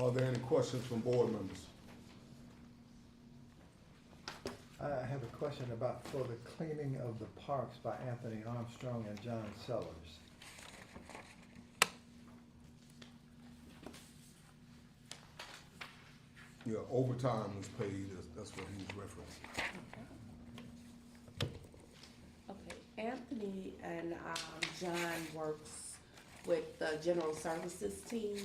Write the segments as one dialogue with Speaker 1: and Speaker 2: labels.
Speaker 1: Are there any questions from board members?
Speaker 2: I have a question about for the cleaning of the parks by Anthony Armstrong and John Sellers.
Speaker 1: Yeah, overtime was paid, that's what he was referencing.
Speaker 3: Okay, Anthony and John works with the general services team.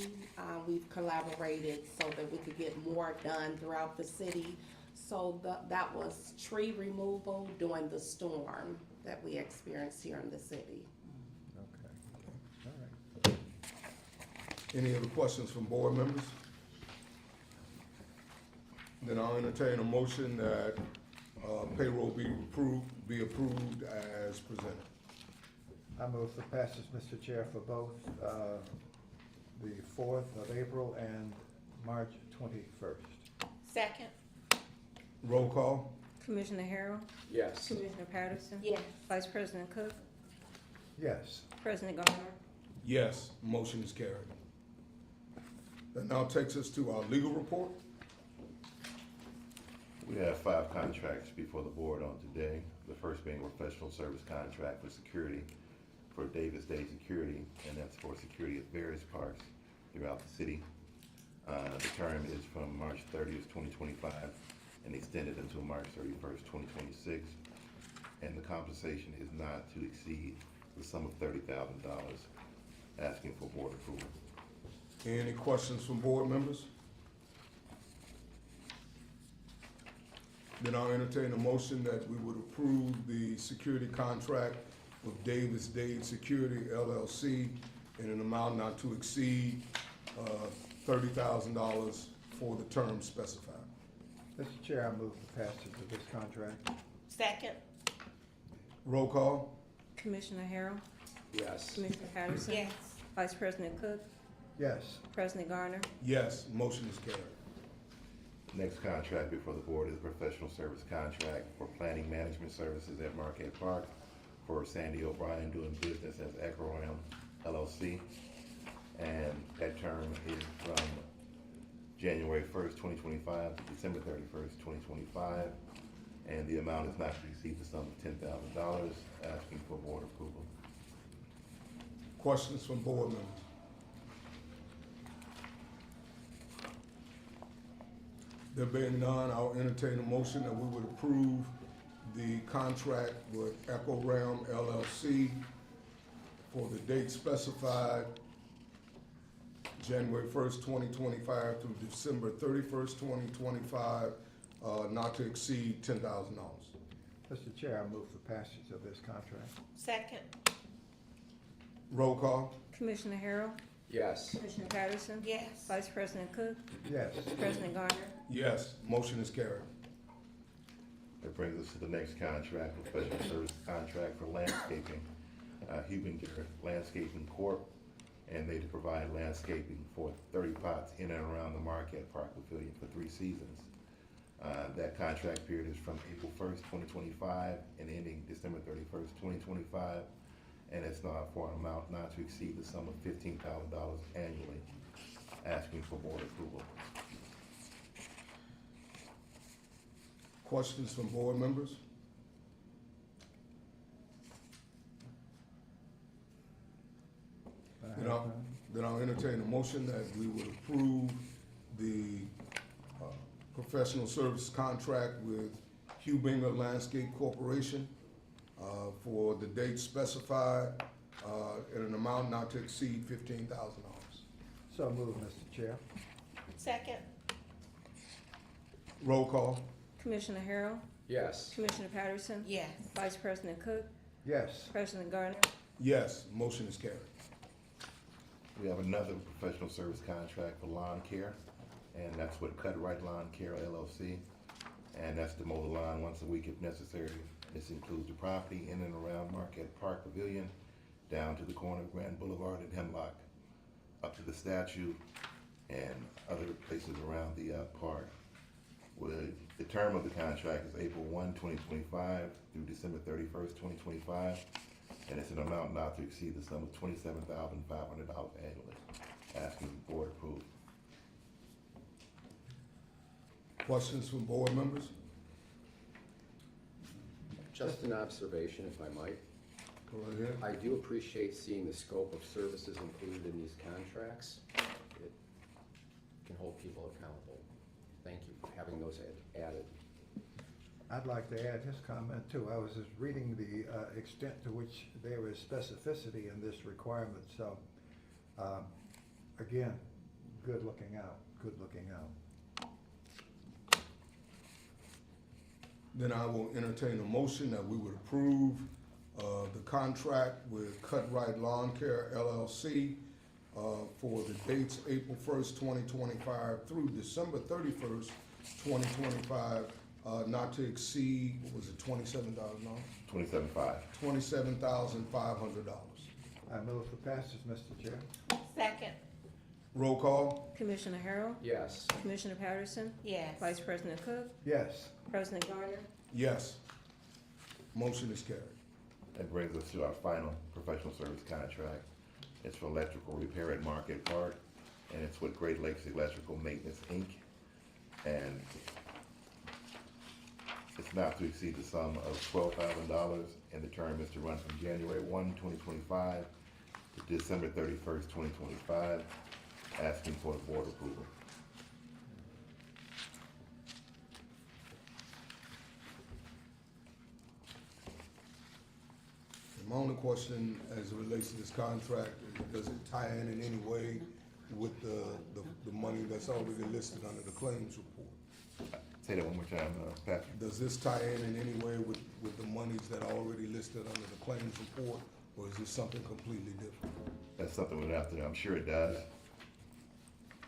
Speaker 3: We've collaborated so that we could get more done throughout the city. So that was tree removal during the storm that we experienced here in the city.
Speaker 2: Okay, all right.
Speaker 1: Any other questions from board members? Then I'll entertain a motion that payroll be approved as presented.
Speaker 2: I move for passage, Mr. Chair, for both the 4th of April and March 21st.
Speaker 4: Second.
Speaker 1: Roll call?
Speaker 5: Commissioner Harrell?
Speaker 6: Yes.
Speaker 5: Commissioner Patterson?
Speaker 4: Yes.
Speaker 5: Vice President Cook?
Speaker 2: Yes.
Speaker 5: President Garner?
Speaker 1: Yes, motion is carried. That now takes us to our legal report.
Speaker 7: We have 5 contracts before the board on today. The first being a professional service contract for security for Davis Day Security, and that's for security at various parks throughout the city. The term is from March 30th, 2025 and extended until March 31st, 2026. And the compensation is not to exceed the sum of $30,000, asking for board approval.
Speaker 1: Any questions from board members? Then I'll entertain a motion that we would approve the security contract with Davis Day Security LLC in an amount not to exceed $30,000 for the term specified.
Speaker 2: Mr. Chair, I move for passage of this contract.
Speaker 4: Second.
Speaker 1: Roll call?
Speaker 5: Commissioner Harrell?
Speaker 6: Yes.
Speaker 5: Commissioner Patterson?
Speaker 4: Yes.
Speaker 5: Vice President Cook?
Speaker 2: Yes.
Speaker 5: President Garner?
Speaker 1: Yes, motion is carried.
Speaker 7: Next contract before the board is a professional service contract for planning management services at Marquette Park for Sandy O'Brien doing business as EchoRam LLC. And that term is from January 1st, 2025 to December 31st, 2025. And the amount is not to exceed the sum of $10,000, asking for board approval.
Speaker 1: Questions from board members? There being none, I'll entertain a motion that we would approve the contract with EchoRam LLC for the date specified, January 1st, 2025 through December 31st, 2025, not to exceed $10,000.
Speaker 2: Mr. Chair, I move for passage of this contract.
Speaker 4: Second.
Speaker 1: Roll call?
Speaker 5: Commissioner Harrell?
Speaker 6: Yes.
Speaker 5: Commissioner Patterson?
Speaker 4: Yes.
Speaker 5: Vice President Cook?
Speaker 2: Yes.
Speaker 5: President Garner?
Speaker 1: Yes, motion is carried.
Speaker 7: That brings us to the next contract, professional service contract for landscaping. Hubinger Landscaping Corp., and they provide landscaping for 30 pots in and around the Marquette Park Pavilion for 3 seasons. That contract period is from April 1st, 2025 and ending December 31st, 2025. And it's not for an amount not to exceed the sum of $15,000 annually, asking for board approval.
Speaker 1: Questions from board members? Then I'll entertain a motion that we would approve the professional service contract with Hubinger Landscape Corporation for the date specified in an amount not to exceed $15,000.
Speaker 2: So moved, Mr. Chair.
Speaker 4: Second.
Speaker 1: Roll call?
Speaker 5: Commissioner Harrell?
Speaker 6: Yes.
Speaker 5: Commissioner Patterson?
Speaker 4: Yes.
Speaker 5: Vice President Cook?
Speaker 2: Yes.
Speaker 5: President Garner?
Speaker 1: Yes, motion is carried.
Speaker 7: We have another professional service contract for lawn care, and that's with Cut Right Lawn Care LLC. And that's to mow the lawn once a week if necessary. This includes the property in and around Marquette Park Pavilion, down to the corner of Grand Boulevard and Hemlock, up to the statue, and other places around the park. The term of the contract is April 1, 2025 through December 31st, 2025, and it's an amount not to exceed the sum of $27,500 annually, asking the board approval.
Speaker 1: Questions from board members?
Speaker 6: Just an observation, if I might.
Speaker 1: Go right ahead.
Speaker 6: I do appreciate seeing the scope of services included in these contracts. It can hold people accountable. Thank you for having those added.
Speaker 2: I'd like to add his comment too. I was just reading the extent to which there is specificity in this requirement, so, again, good looking out.
Speaker 1: Then I will entertain a motion that we would approve the contract with Cut Right Lawn Care LLC for the dates April 1st, 2025 through December 31st, 2025, not to exceed, what was it, $27 now?
Speaker 7: $27,500.
Speaker 1: $27,500.
Speaker 2: I move for passage, Mr. Chair.
Speaker 4: Second.
Speaker 1: Roll call?
Speaker 5: Commissioner Harrell,
Speaker 6: Yes.
Speaker 5: Commissioner Patterson,
Speaker 4: Yes.
Speaker 5: Vice President Cook,
Speaker 2: Yes.
Speaker 5: President Garner.
Speaker 1: Yes. Motion is carried.
Speaker 7: That brings us to our final professional service contract. It's for electrical repair at Market Park, and it's with Great Lakes Electrical Maintenance, Inc. And it's not to exceed the sum of $12,000, and the term is to run from January 1, 2025 to December 31st, 2025, asking for the board approval.
Speaker 1: My only question as it relates to this contract, does it tie in any way with the money that's already listed under the claims report?
Speaker 7: Say that one more time, Patrick.
Speaker 1: Does this tie in any way with the monies that are already listed under the claims report, or is this something completely different?
Speaker 7: That's something we'd have to, I'm sure it does.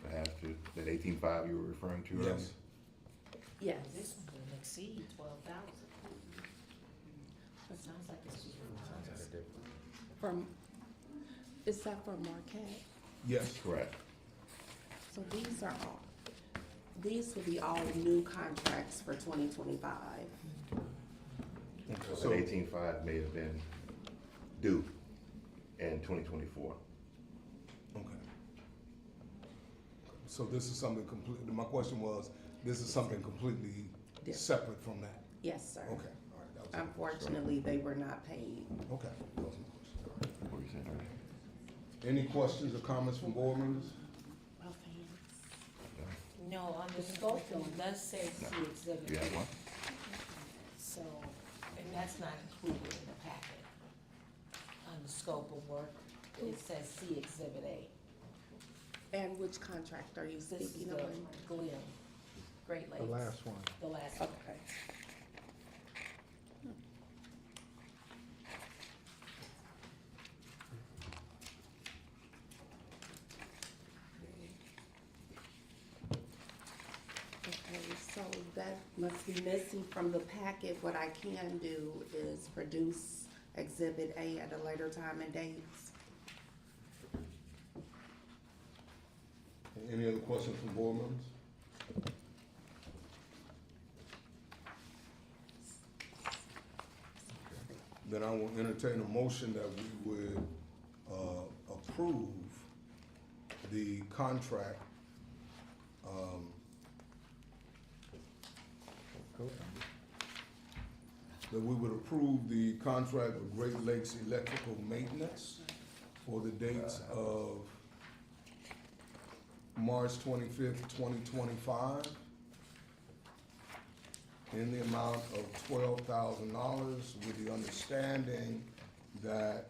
Speaker 7: I have to, that 18.5 you were referring to earlier?
Speaker 1: Yes.
Speaker 3: Yes.
Speaker 4: This one will exceed 12,000. It sounds like it's.
Speaker 3: From, is that for Marquette?
Speaker 1: Yes.
Speaker 7: Correct.
Speaker 3: So these will be all new contracts for 2025.
Speaker 7: So that 18.5 may have been due in 2024.
Speaker 1: Okay. So this is something completely, my question was, this is something completely
Speaker 3: Different.
Speaker 1: separate from that?
Speaker 3: Yes, sir.
Speaker 1: Okay, all right. That was my
Speaker 3: Unfortunately, they were not paid.
Speaker 1: question. Okay, that was my question. All right.
Speaker 7: What were you saying earlier?
Speaker 1: Any questions or comments from board members?
Speaker 4: No, on the scope though, it does say see exhibit.
Speaker 7: You have one?
Speaker 4: So, and that's not included in the packet. On the scope of work, it says see exhibit A.
Speaker 3: And which contract are you
Speaker 4: This is
Speaker 3: speaking
Speaker 4: the
Speaker 3: of?
Speaker 4: Glen, Great Lakes.
Speaker 2: The last one.
Speaker 4: The last one.
Speaker 3: Okay. Okay, so that must be missing from the packet. What I can do is produce Exhibit A at a later time and dates.
Speaker 1: Any other questions from board members? Then I will entertain a motion that we would approve the contract that we would approve the contract with Great Lakes Electrical Maintenance for the dates of March 25th, 2025, in the amount of $12,000, with the understanding that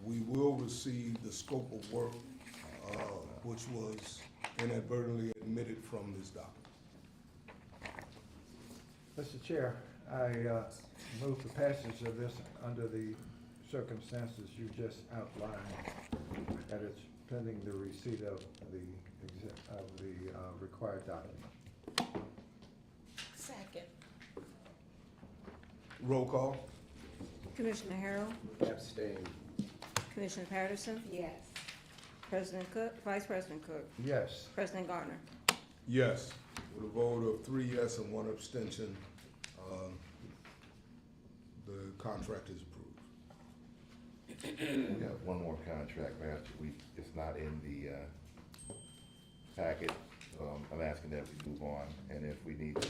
Speaker 1: we will receive the scope of work which was inadvertently omitted from this document.
Speaker 2: Mr. Chair, I move the passage of this under the circumstances you just outlined, that it's pending the receipt of the required document.
Speaker 4: Second.
Speaker 1: Roll call?
Speaker 5: Commissioner Harrell,
Speaker 6: Abstain.
Speaker 5: Commissioner Patterson,
Speaker 3: Yes.
Speaker 5: President Cook, Vice President Cook,
Speaker 2: Yes.
Speaker 5: President Garner.
Speaker 1: Yes. With a vote of 3 yes and 1 abstention, the contract is approved.
Speaker 7: We have one more contract, Master. It's not in the packet. I'm asking that we move on, and if we need to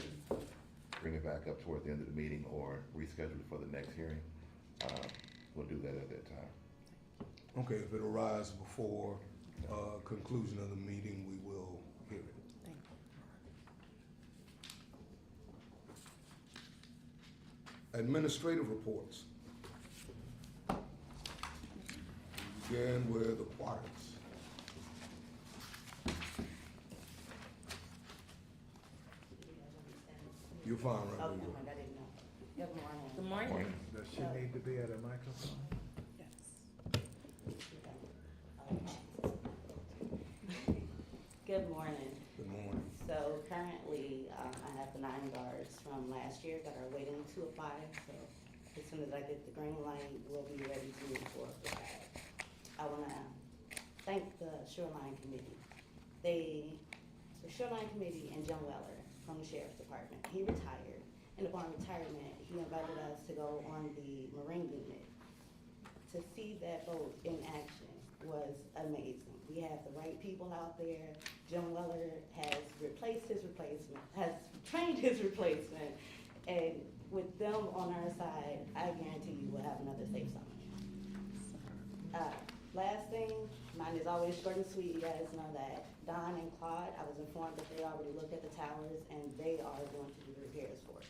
Speaker 7: bring it back up toward the end of the meeting or reschedule it for the next hearing, we'll do that at that time.
Speaker 1: Okay, if it arises before, conclusion of the meeting, we will hear it.
Speaker 3: Thank you.
Speaker 1: Administrative reports. Begin with aquatics. You're fine, right
Speaker 8: Oh,
Speaker 1: where you
Speaker 8: never
Speaker 1: are.
Speaker 8: mind, I didn't know. Good morning.
Speaker 4: Good morning.
Speaker 2: Does she need to be at a microphone?
Speaker 8: Good morning.
Speaker 1: Good morning.
Speaker 8: So currently, I have the 9 guards from last year that are waiting to apply. So as soon as I get the green light, we'll be ready to move forward with that. I want to thank the Shoreline Committee. The Shoreline Committee and John Weller from the Sheriff's Department, he retired. And upon retirement, he invited us to go on the Marine Unit. To see that boat in action was amazing. We have the right people out there. Jim Weller has replaced his replacement, has trained his replacement, and with them on our side, I guarantee you we'll have another safe summer. Last thing, mine is always short and sweet, you guys know that. Don and Claude, I was informed that they already looked at the towers and they are going to do repairs for it.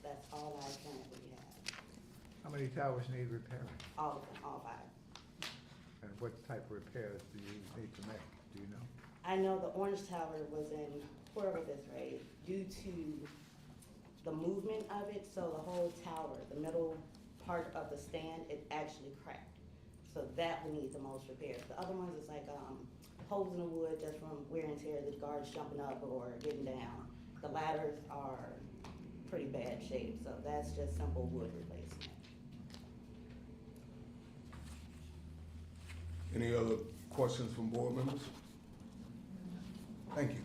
Speaker 8: That's all I currently have.
Speaker 2: How many towers need repairing?
Speaker 8: All of them, all 5.
Speaker 2: And what type of repairs do you need to make? Do you know?
Speaker 8: I know the orange tower was in horrible disarray due to the movement of it, so the whole tower, the middle part of the stand, it actually cracked. So that would need the most repairs. The other ones is like holes in the wood just from wear and tear, the guards jumping up or getting down. The ladders are pretty bad shape, so that's just simple wood replacement.
Speaker 1: Any other questions from board members? Thank you.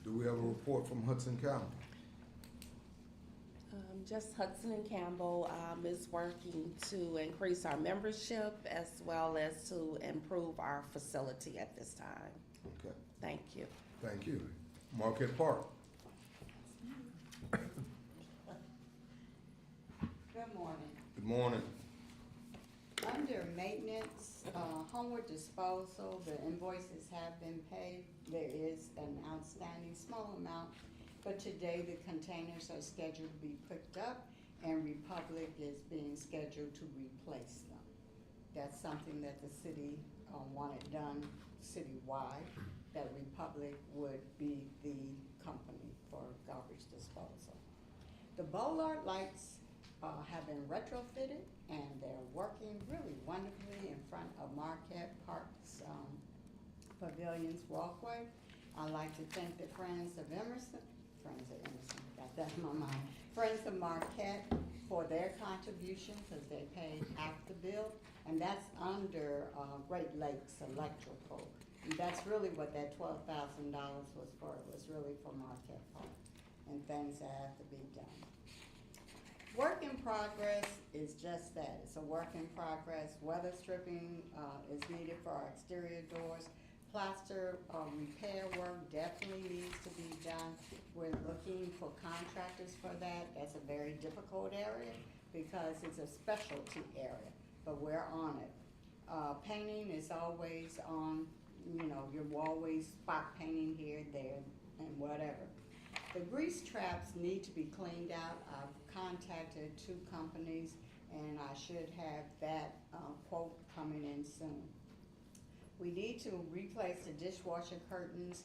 Speaker 1: Do we have a report from Hudson-Campbell?
Speaker 3: Just Hudson-Campbell is working to increase our membership as well as to improve our facility at this time.
Speaker 1: Okay,
Speaker 3: Thank you.
Speaker 1: thank you. Marquette Park.
Speaker 9: Good morning.
Speaker 1: Good morning.
Speaker 9: Under maintenance, homeward disposal, the invoices have been paid. There is an outstanding small amount, but today the containers are scheduled to be picked up and Republic is being scheduled to replace them. That's something that the city wanted done citywide, that Republic would be the company for garbage disposal. The Bollard lights have been retrofitted and they're working really wonderfully in front of Marquette Park's Pavilion's walkway. I'd like to thank the Friends of Emerson, got that in my mind, Friends of Marquette for their contribution because they paid half the bill, and that's under Great Lakes Electrical. And that's really what that $12,000 was for. It was really for Marquette Park and things that have to be done. Work in progress is just that. It's a work in progress. Weather stripping is needed for our exterior doors. Plaster repair work definitely needs to be done. We're looking for contractors for that. That's a very difficult area because it's a specialty area, but we're on it. Painting is always on, you know, you're always spot painting here, there, and whatever. The grease traps need to be cleaned out. I've contacted 2 companies and I should have that quote coming in soon. We need to replace the dishwasher curtains.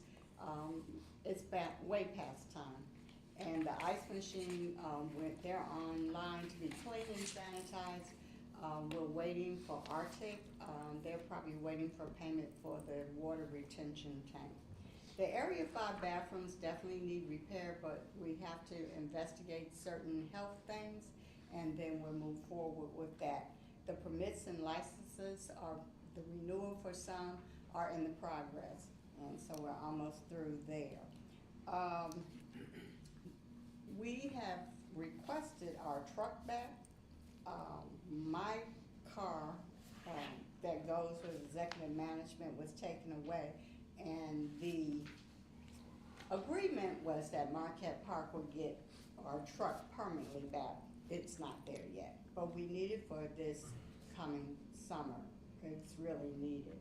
Speaker 9: It's way past time. And the ice machine, they're online to be cleaned and sanitized. We're waiting for Arctic. They're probably waiting for payment for the water retention tank. The Area 5 bathrooms definitely need repair, but we have to investigate certain health things and then we'll move forward with that. The permits and licenses are, the renewal for some are in the progress, and so we're almost through there. We have requested our truck back. My car that goes goes with executive management was taken away. And the agreement was that Marquette Park would get our truck permanently back. It's not there yet, but we need it for this coming summer. It's really needed.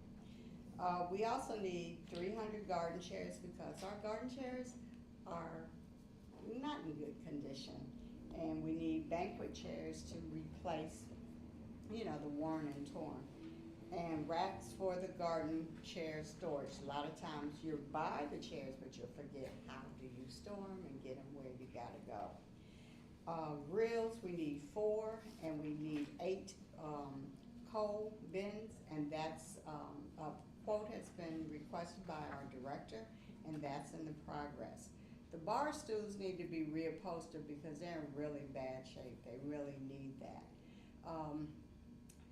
Speaker 9: We also need 300 garden chairs because our garden chairs are not in good condition. And we need banquet chairs to replace, you know, the worn and torn. And racks for the garden chair storage. A lot of times you buy the chairs, but you forget how do you store them and get them where you gotta go. Grills, we need 4, and we need 8 coal bins, and that's, a quote has been requested by our director, and that's in the progress. The bar stools need to be reupholstered because they're in really bad shape. They really need that.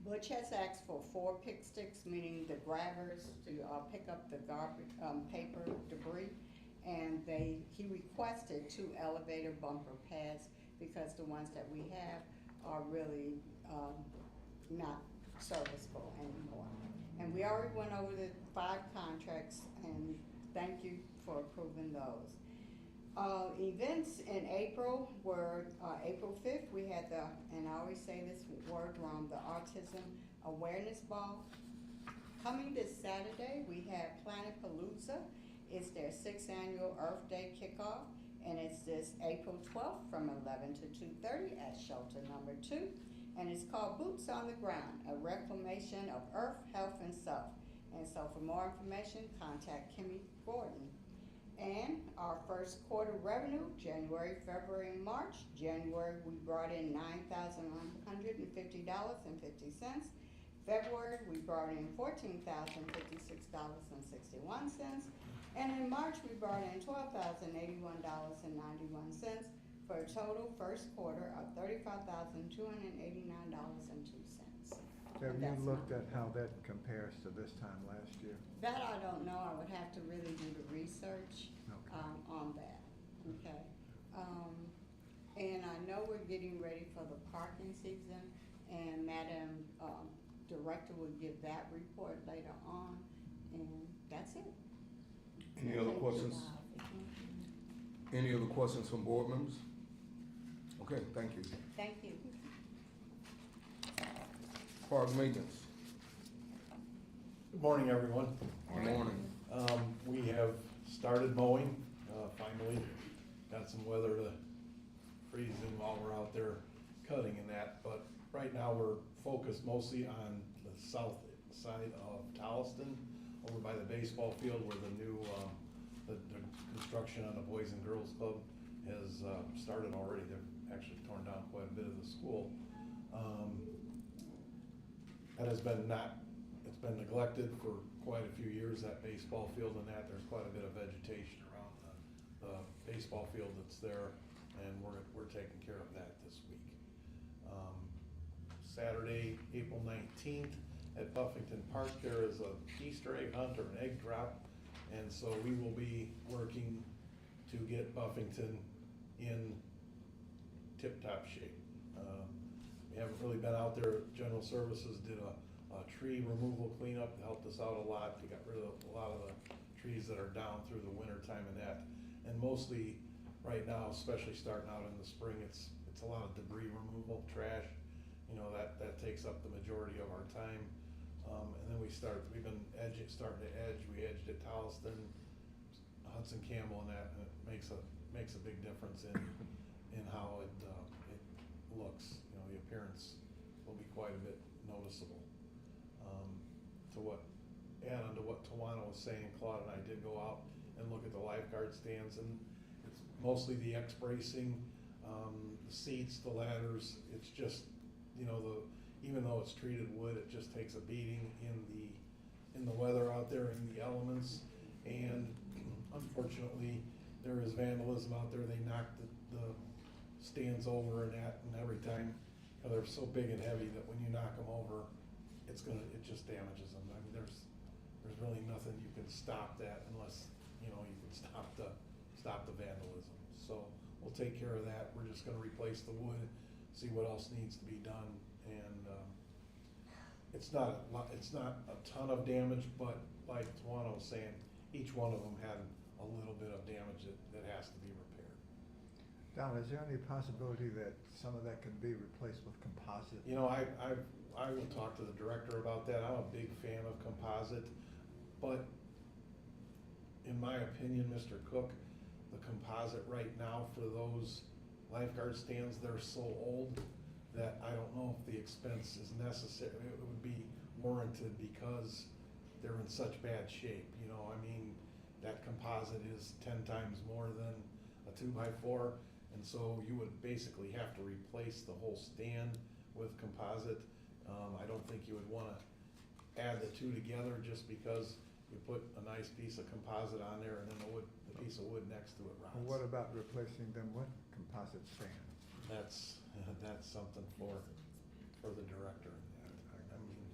Speaker 9: Butch has asked for 4 pick sticks, meaning the grabbers to pick up the garbage, paper debris, and he requested 2 elevator bumper pads because the ones that we have are really not serviceable anymore. And we already went over the 5 contracts, and thank you for approving those. Events in April were, April 5th, we had the, and I always say this word wrong, the Autism Awareness Ball. Coming this Saturday, we have Planet Palooza. It's their 6th annual Earth Day kickoff, and it's this April 12th from 11 to 2:30 at shelter number 2. And it's called Boots on the Ground, a reclamation of earth, health, and self. And so for more information, contact Kimmy Gordon. And our first quarter revenue, January, February, and March. January, we brought in $9,150.50. February, we brought in $14,056.61. And in March, we brought in $12,081.91 for a total first quarter of $35,289.02.
Speaker 2: Have you looked at how that compares to this time last year?
Speaker 9: That I don't know. I would have to really do the research
Speaker 2: Okay.
Speaker 9: on that, okay? And I know we're getting ready for the parking season, and Madam Director will give that report later on, and that's it.
Speaker 1: Any other questions? Any other questions from board members? Okay, thank you.
Speaker 9: Thank you.
Speaker 1: Park maintenance.
Speaker 10: Good morning, everyone.
Speaker 1: Good morning.
Speaker 10: We have started mowing, finally. Got some weather to freeze in while we're out there cutting and that, but right now we're focused mostly on the south side of Tolleson, over by the baseball field where the new, the construction on the Boys and Girls Club has started already. They've actually torn down quite a bit of the school. That has been it's been neglected for quite a few years, that baseball field and that. There's quite a bit of vegetation around the baseball field that's there, and we're taking care of that this week. Saturday, April 19th, at Buffington Park, there is a Easter egg hunt or an egg drop, and so we will be working to get Buffington in tip-top shape. We haven't really been out there. General Services did a tree removal cleanup, helped us out a lot. They got rid of a lot of the trees that are down through the winter time and that. And mostly right now, especially starting out in the spring, it's a lot of debris removal, trash. You know, that takes up the majority of our time. And then we've been starting to edge. We edged at Tolleson, Hudson-Campbell and that, and it makes a big difference in how it looks. You know, the appearance will be quite a bit noticeable. Add on to what Tawana was saying, Claude and I did go out and look at the lifeguard stands, and it's mostly the X-bracing, the seats, the ladders. It's just, you know, even though it's treated wood, it just takes a beating in the weather out there, in the elements, and unfortunately, there is vandalism out there. They knock the stands over and every time, you know, they're so big and heavy that when you knock them over, it just damages them. I mean, there's really nothing you can stop that unless, you know, you can stop the vandalism. So we'll take care of that. We're just gonna replace the wood, see what else needs to be done, and it's not a ton of damage, but like Tawana was saying, each one of them had a little bit of damage that has to be repaired.
Speaker 2: Don, is there any possibility that some of that can be replaced with composite?
Speaker 10: You know, I will talk to the director about that. I'm a big fan of composite, but in my opinion, Mr. Cook, the composite right now for those lifeguard stands, they're so old that I don't know if the expense is necessary. It would be warranted because they're in such bad shape, you know, I mean, that composite is 10 times more than a 2x4, and so you would basically have to replace the whole stand with composite. I don't think you would wanna add the two together just because you put a nice piece of composite on there and then the piece of wood next to it rots.
Speaker 2: And what about replacing them with composite stand?
Speaker 10: That's something for the director. I mean,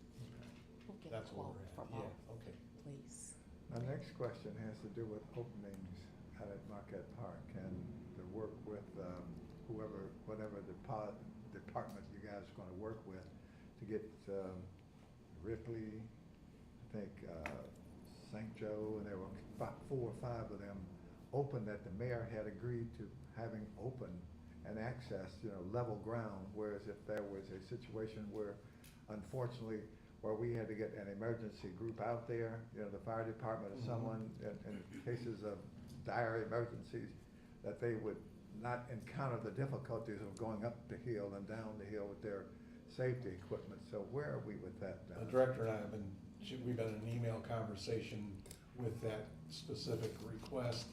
Speaker 3: We'll get a
Speaker 10: that's where
Speaker 3: quote
Speaker 10: we're at.
Speaker 3: from
Speaker 10: Yeah,
Speaker 3: both,
Speaker 10: okay.
Speaker 3: please.
Speaker 2: My next question has to do with openings out at Marquette Park and the work with whatever department you guys are gonna work with to get Ripley, I think St. Joe, and there were about 4 or 5 of them open that the mayor had agreed to having open and access, level ground, whereas if there was a situation where, unfortunately, where we had to get an emergency group out there, the fire department or someone, in cases of dire emergencies, that they would not encounter the difficulties of going up the hill and down the hill with their safety equipment. So where are we with that now?
Speaker 10: The director and I we've been in an email conversation with that specific request.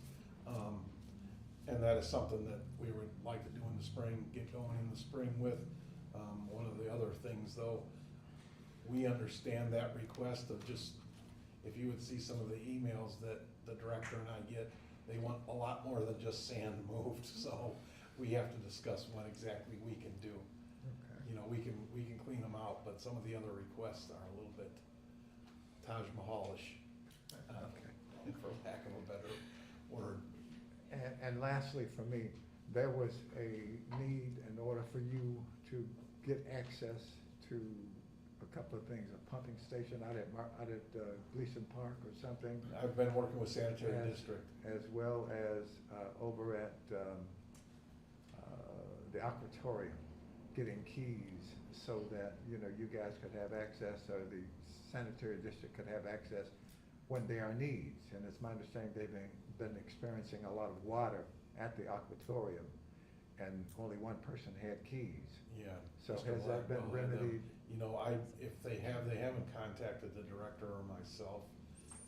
Speaker 10: And that is something that we would like to do in the spring, get going in the spring with. One of the other things though, we understand that request of just, if you would see some of the emails that the director and I get, they want a lot more than just sand moved, so we have to discuss what exactly we can do.
Speaker 2: Okay.
Speaker 10: You know, we can clean them out, but some of the other requests are a little bit Taj Mahalish, for lack of a better word.
Speaker 2: And lastly, for me, there was a need in order for you to get access to a couple of things, a pumping station out at Gleason Park or something.
Speaker 10: I've been working with sanitary district.
Speaker 2: As well as over at the aquatorium, getting keys so that, you guys could have access, or the sanitary district could have access when there are needs. And it's my understanding they've been experiencing a lot of water at the aquatorium, and only one person had keys.
Speaker 10: Yeah.
Speaker 2: So
Speaker 10: Mr.
Speaker 2: has that been
Speaker 10: Blackwell had them.
Speaker 2: remedied?
Speaker 10: You know, if they haven't contacted the director or myself,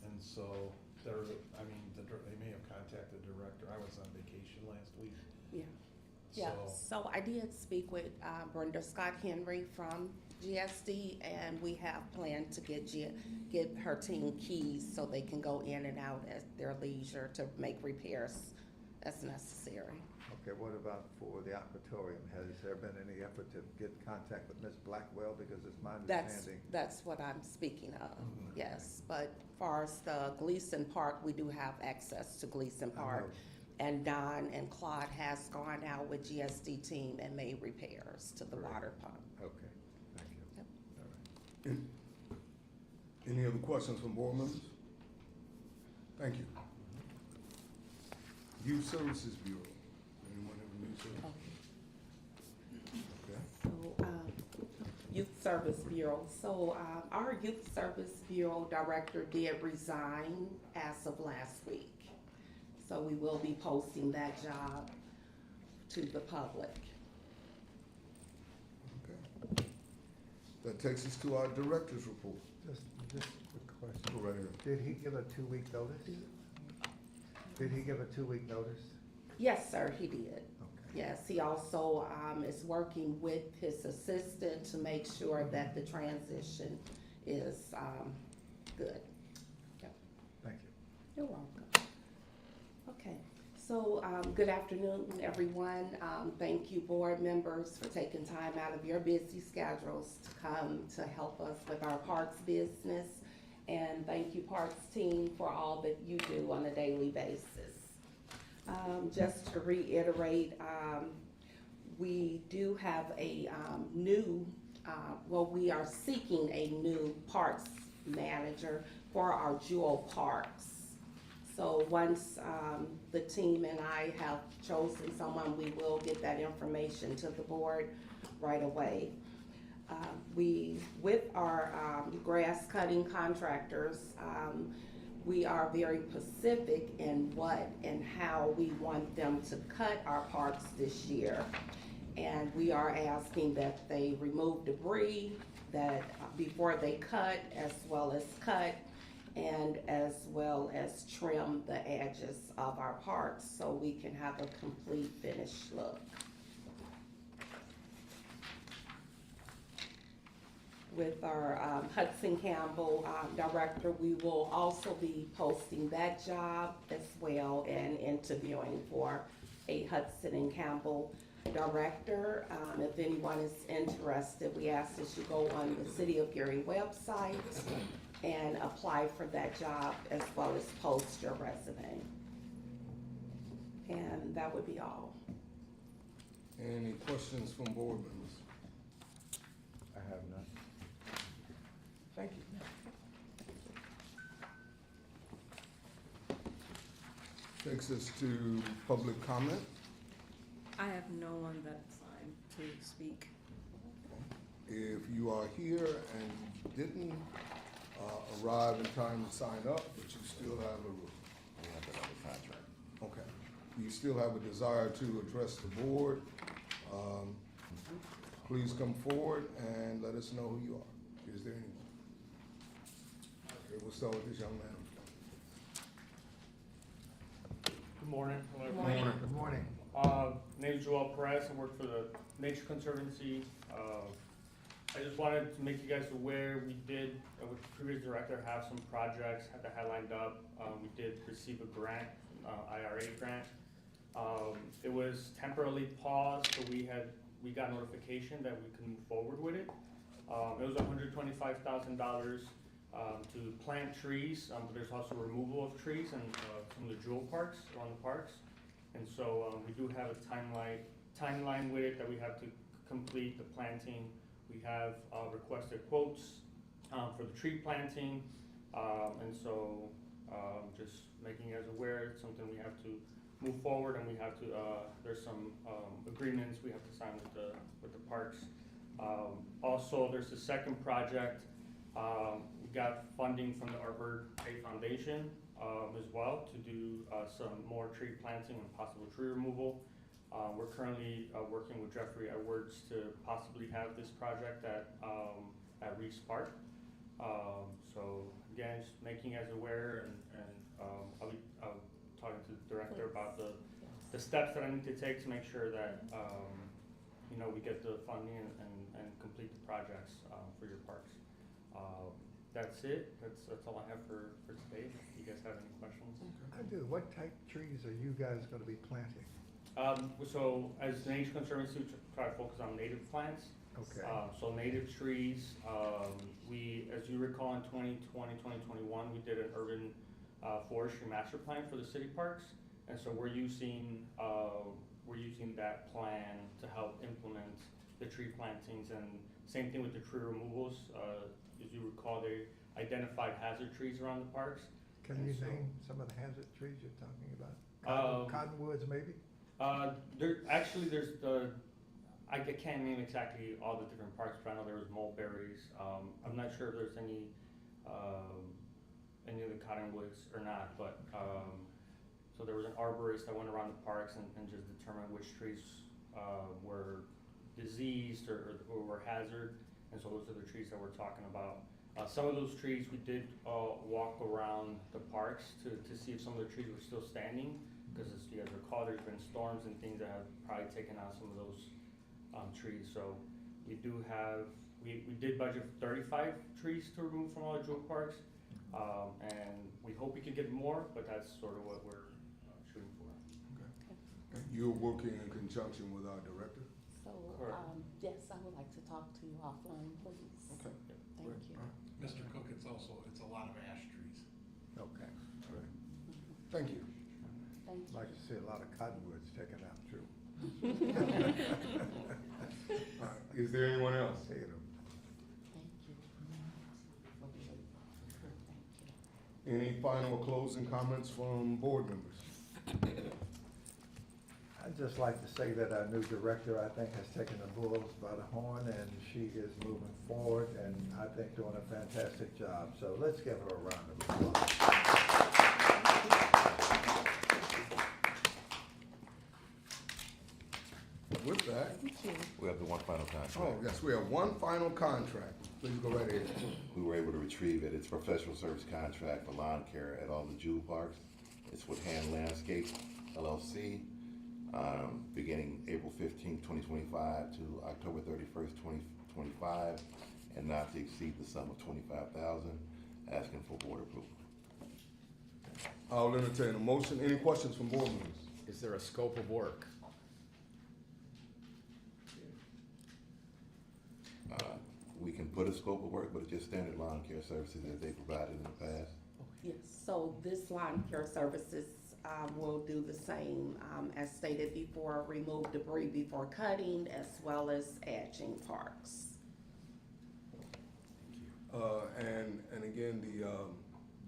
Speaker 10: and so they may have contacted the director. I was on vacation last week.
Speaker 3: Yeah. Yeah, so I did speak with Brenda Scott Henry from GSD, and we have planned to get her team keys so they can go in and out at their leisure to make repairs as necessary.
Speaker 2: Okay, what about for the aquatorium? Has there been any effort to get contact with Ms. Blackwell? Because it's my understanding.
Speaker 3: That's what I'm speaking of, yes. But far as the Gleason Park, we do have access to Gleason Park. And Don and Claude has gone out with GSD team and made repairs to the water pump.
Speaker 2: Okay, thank you.
Speaker 3: Yep.
Speaker 2: All right.
Speaker 1: Any other questions from board members? Thank you. Youth Services Bureau. Anyone have a youth service? Okay.
Speaker 3: So, Youth Service Bureau. So, our Youth Service Bureau director did resign as of last week. So we will be posting that job to the public.
Speaker 1: Okay. That takes us to our director's report.
Speaker 2: Just a quick question.
Speaker 1: Go right ahead.
Speaker 2: Did he give a 2-week notice? Did he give a 2-week notice?
Speaker 3: Yes, sir, he did.
Speaker 2: Okay.
Speaker 3: Yes, he also is working with his assistant to make sure that the transition is good. Yep.
Speaker 2: Thank you.
Speaker 3: You're welcome. Okay, so good afternoon, everyone. Thank you, board members, for taking time out of your busy schedules to come to help us with our parks business. And thank you, parks team, for all that you do on a daily basis. Just to reiterate, we do have a new well, we are seeking a new parks manager for our jewel parks. So once the team and I have chosen someone, we will get that information to the board right away. With our grass cutting contractors, we are very specific in what and how we want them to cut our parks this year. And we are asking that they remove debris that before they cut, as well as trim the edges of our parks so we can have a complete finished look. With our Hudson-Campbell director, we will also be posting that job as well and interviewing for a Hudson-Campbell director. If anyone is interested, we ask that you go on the City of Gary website and apply for that job as well as post your resume. And that would be all.
Speaker 1: Any questions from board members?
Speaker 2: I have none.
Speaker 1: Thank you. Takes us to public comment.
Speaker 5: I have no one that's signed to speak.
Speaker 1: If you are here and you didn't arrive in time to sign up, but you still have
Speaker 7: We have another contract.
Speaker 1: okay, you still have a desire to address the board, please come forward and let us know who you are. Is there anyone? Okay, we'll start with this young man.
Speaker 11: Good morning. Hello,
Speaker 3: Good
Speaker 11: everyone.
Speaker 3: morning.
Speaker 2: Good morning.
Speaker 11: Name is Joel Perez. I work for the Nature Conservancy. I just wanted to make you guys aware, we did, with the previous director, have some projects that had lined up. We did receive a grant, IRA grant. It was temporarily paused, so we got notification that we could move forward with it. It was $125,000 to plant trees, but there's also removal of trees and some of the jewel parks, around the parks. And so we do have a timeline with it that we have to complete the planting. We have requested quotes for the tree planting, and so just making you guys aware, it's something we have to move forward, and we have to. There's some agreements we have to sign with the parks. Also, there's a second project. We got funding from the Arbor Day Foundation as well to do some more tree planting and possible tree removal. We're currently working with Jeffrey Edwards to possibly have this project at Reese Park. So again, just making us aware, and I'll be talking to the director about the steps that I need to take to make sure that we get the funding and complete the projects for your parks. That's it. That's all I have for today. If you guys have any questions?
Speaker 2: I do. What type of trees are you guys gonna be planting?
Speaker 11: So as the Nature Conservancy, we try to focus on native plants.
Speaker 2: Okay.
Speaker 11: So native trees, as you recall, in 2020, 2021, we did an urban forestry master plan for the city parks. And so we're using that plan to help implement the tree plantings, and same thing with the tree removals. As you recall, they identified hazard trees around the parks.
Speaker 2: Can you name some of the hazard trees you're talking about? Cottonwoods, maybe?
Speaker 11: I can't name exactly all the different parks, but I know there was mulberries. I'm not sure if there's any of the cottonwoods or not, but so there was an arborist that went around the parks and just determined which trees were diseased or were hazard, and so those are the trees that we're talking about. Some of those trees we did walk around the parks to see if some of the trees were still standing, because as you guys recall, there's been storms and things that have probably taken out some of those trees. So we do have, we did budget for 35 trees to remove from all the jewel parks, and we hope we could get more, but that's sort of what we're shooting for.
Speaker 1: And you're working in conjunction with our director?
Speaker 3: So,
Speaker 11: Correct.
Speaker 3: yes, I would like to talk to you offline, please.
Speaker 1: Okay.
Speaker 3: Thank you.
Speaker 10: Mr. Cook, it's a lot of ash trees.
Speaker 2: Okay. All right.
Speaker 1: Thank you.
Speaker 3: Thank
Speaker 2: Like to see a lot of cottonwoods taken out too.
Speaker 1: All right, is there anyone else?
Speaker 2: See them.
Speaker 1: Any final or closing comments from board members?
Speaker 2: I'd just like to say that our new director, I think, has taken the bulls by the horn, and she is moving forward, and I think doing a fantastic job. So let's give her a round of applause.
Speaker 1: With that,
Speaker 7: We have the one final contract.
Speaker 1: oh, yes, we have one final contract. Please go right ahead.
Speaker 7: We were able to retrieve it. It's a professional service contract for lawn care at all the jewel parks. It's with Hand Landscape LLC, beginning April 15th, 2025 to October 31st, 2025, and not to exceed the sum of $25,000, asking for board approval.
Speaker 1: I'll entertain a motion. Any questions from board members?
Speaker 6: Is there a scope of work?
Speaker 7: We can put a scope of work, but it's just standard lawn care services that they provided in the past.
Speaker 3: Yes, so this lawn care services, will do the same, as stated before, remove debris before cutting, as well as edging parks.
Speaker 1: And again,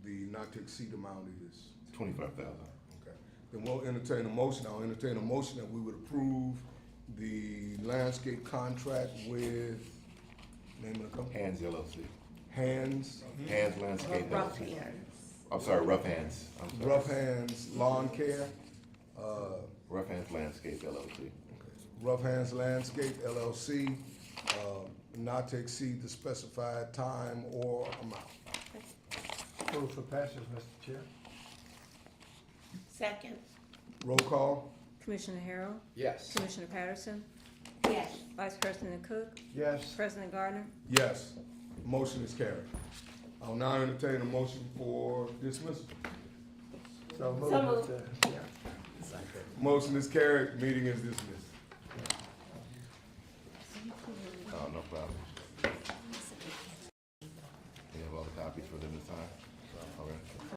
Speaker 1: the not to exceed amount is,
Speaker 7: $25,000.
Speaker 1: okay. Then we'll entertain a motion. I'll entertain a motion that we would approve the landscape contract with, name of the company?
Speaker 7: Hands LLC.
Speaker 1: Hands,
Speaker 7: Hands Landscape
Speaker 3: Rough
Speaker 7: LLC.
Speaker 3: hands.
Speaker 7: I'm sorry, Rough Hands. I'm sorry.
Speaker 1: Rough Hands Lawn Care,
Speaker 7: Rough Hands Landscape LLC.
Speaker 1: Rough Hands Landscape LLC, not to exceed the specified time or amount.
Speaker 2: Move for passage, Mr. Chair.
Speaker 3: Second.
Speaker 1: Roll call?
Speaker 5: Commissioner Harrell,
Speaker 6: Yes.
Speaker 5: Commissioner Patterson,
Speaker 8: Yes.
Speaker 5: Vice President Cook,
Speaker 2: Yes.
Speaker 5: President Gardner.
Speaker 1: Yes. Motion is carried. I'll now entertain a motion for dismissal.
Speaker 2: So move,
Speaker 8: So moved.
Speaker 2: Mr. Chair.
Speaker 1: Motion is carried, meeting is dismissed.
Speaker 7: No problem. You have all the copies for them to sign? All right.